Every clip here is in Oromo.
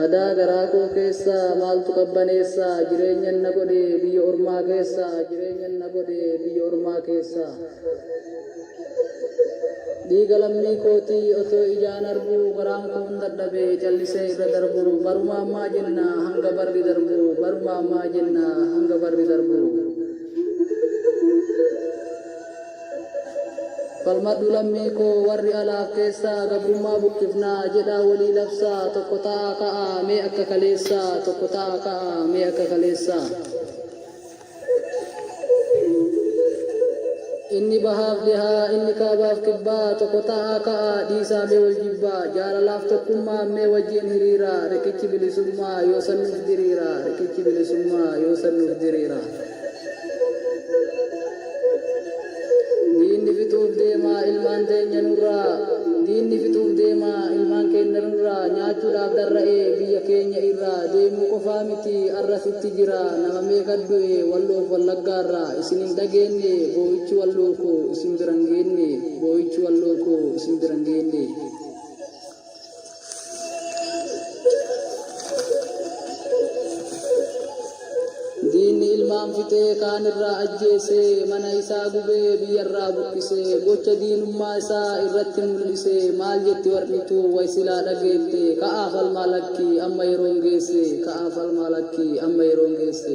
madaa garaa koo keessaa maaltu qabbaneessaa jireenyan na godhe biyya ormaa keessaa jireenyan na godhe biyya ormaa keessaa dhiiga lammii kootii otoo ijaan arguu garaan kun dadhabee callisee irra darbu baruma ammaa jenna hanga barri darbu baruma ammaa jenna hanga barri darbu falmadhu lammii koo warri alaaf keessaa gabrummaa buqqifnaa jedhaa walii labsaa tokko ta'a ka'a mee akka kaleessaa tokko ta'a ka'a mee akka kaleessaa inni bahaaf dhihaa inni kaabaaf kibbaa tokko ta'a ka'a dhiisaa mee wal jibbaa jaalalaaf tokkummaa mee wajjin hiriira riqichi bilisummaa yoo sannuuf diriira riqichi bilisummaa yoo sannuuf diriira diinni fixuuf deemaa ilmaan teenya nurraa diinni fixuuf deemaa ilmaan keenya nurraa nyaachuudhaaf darra'ee biyya keenya irraa deemuu qofaa miti arrasitti jira nama meeqa du'e walloof wallaggaarraa isin hin dhageenye boo'ichi walloo koo isin biran geenne boo'ichi walloo koo isin biran geenne diinni ilmaan fixee kaan irraa ajjeesee mana isaa gubee biyyarraa buqqisee gocha diinummaa isaa irratti mul'isee maal jetti warritu way silaa dhageette ka'aa falmaa lakkii amma yeroon geesse ka'aa falmaa lakkii amma yeroon geesse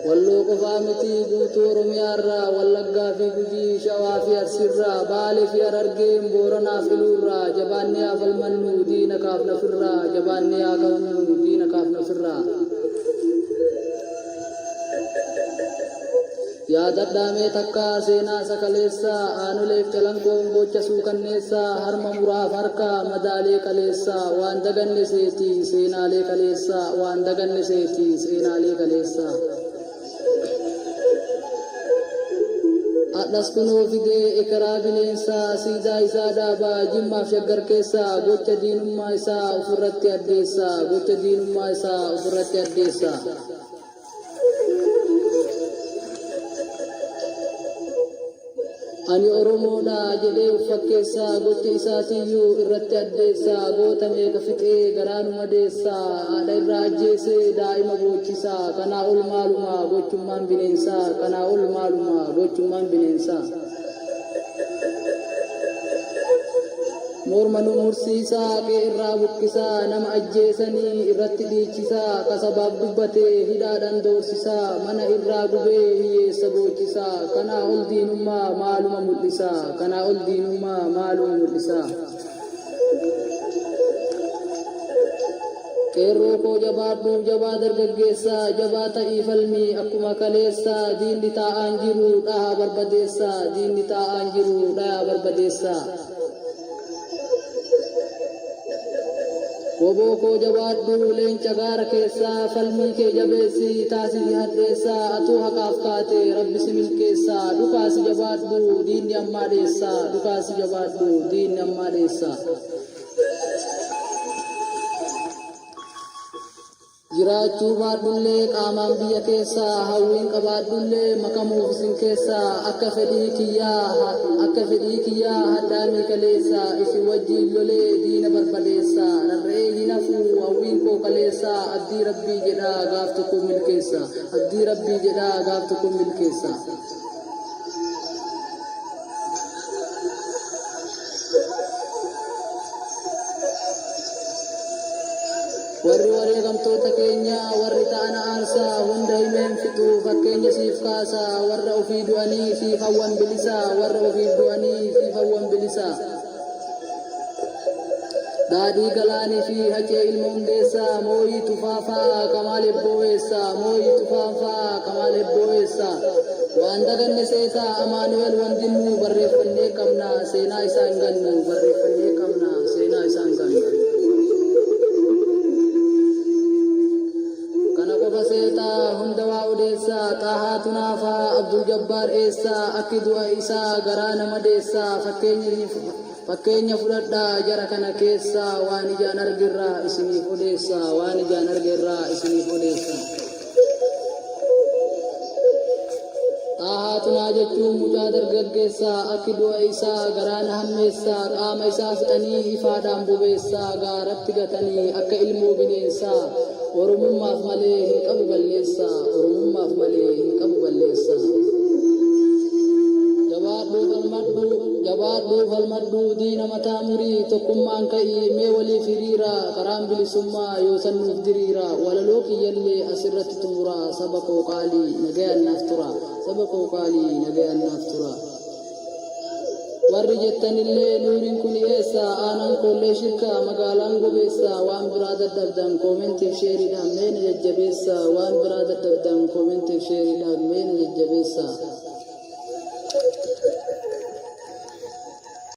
walloo qofaa miti guutuu oromiyaarraa wallaggaa fi gujii shawaa fi arsiirraa baalee fi harargeen booranaaf iluurraa jabaannee haa falmannu diina kaafnafirraa jabaannee haa ka'annu diina kaafnafirraa yaadadhaamee takkaa seenaa sakaleessaa aanoleef calanqoon gocha suukanneessaa harma muraaf harkaa madaalee kaleessaa waan daganne seetii seenaalee kaleessaa waan daganne seetii seenaalee kaleessaa addas kunoo fidee ekeraa bineensaa siidaa isaa dhaabaa jimmaaf shaggar keessaa gocha diinummaa isaa ofirratti addeessaa gocha diinummaa isaa ofirratti addeessaa ani oromoodha jedhee uffakkeessaa gocha isaatiiyyuu irratti addeessaa goota meeqa fixee garaanuma deessaa haadha irraa ajjeesee daa'ima boochisaa kanaa ol maalumaa gochummaan bineensaa kanaa ol maalumaa gochummaan bineensaa morma nu mursiisaa qee irraa buqqisaa nama ajjeesanii irratti dhiichisaa kasabaaf dubbatee hidhaadhaan doorsisaa mana irraa gubee hiyyeessa boochisaa kanaa ol diinummaa maaluma mul'isaa kanaa ol diinummaa maaluma mul'isaa qeerroo koo jabaadhu jabaa dargaggeessaa jabaa ta'ii falmii akkuma kaleessaa diinni taa'aan jiru dhahaa barbadeessaa diinni taa'aan jiru dhahaa barbadeessaa woboo koo jabaadhu leenca gaara keessaa falmii kee jabeessi taasisi hadheessaa atuu haqaaf kaate rabbi si milkeessaa dhukaasi jabaadhu diinni ammaa dheessaa dhukaasi jabaadhu diinni ammaa dheessaa jiraachuu baadhullee qaamaan biyya keessaa hawwiin qabaadhullee makamuuf isin keessaa akka fedhii kiyyaa hadhaamii kaleessaa isin wajjiin lolee diina barbadeessaa narree hin hafuu hawwiin koo kaleessaa abdii rabbii jedhaa gaaf tokko milkeessaa abdii rabbii jedhaa gaaf tokko milkeessaa warri wareegamtoota keenya warri ta'ana aarsaa hunda himeen fixuu fakkeenya siif kaasaa warra ofii du'anii siif hawwan bilisaa warra ofii du'anii siif hawwan bilisaa daadhii galaanii fi hacee ilma hundeessaa mooyii tufaafaa kamaal ebbooweessaa mooyii tufaafaa kamaal ebbooweessaa waan daganne seetaa amaanu'el wandinnu barreeffannee qabna seenaa isaa hin gannu barreeffannee qabna seenaa isaa hin gannu seetaa hunda waa odeessaa xaahaa tunaafaa abdul jabbaar eessaa akki du'a isaa garaa nama deessaa fakkeenya fudhadhaa jara kana keessaa waan ijaan argerraa isiniif odeessaa waan ijaan argerraa isiniif odeessaa Xaahaatuna jechuun mucaa dargaggeessaa akki du'a isaa garaana hammeessaa qaama isaa si'anii ifaadhaan bobeessaa gaaratti gatanii akka ilmoo bineensaa oromummaaf malee hin qabu balleessaa oromummaaf malee hin qabu balleessaa. Jabaadhuu falmadhuu diina mataa murii tokkummaan ka'ii mee waliif hiriira karaan bilisummaa yoo sannuuf diriira walaloo kiyyallee asirratti xumura saba koo qaalii nagayaan naaf tura saba koo qaalii nagayaan naaf tura. Warri jettanillee nuuriin kun eessa aanaan koollee shirka magaalaan gobeessa waan biraa dadhabdan koomentiif sheeriidhaan mee na jajjabeessa waan biraa dadhabdan koomentiif sheeriidhaan mee na jajjabeessa.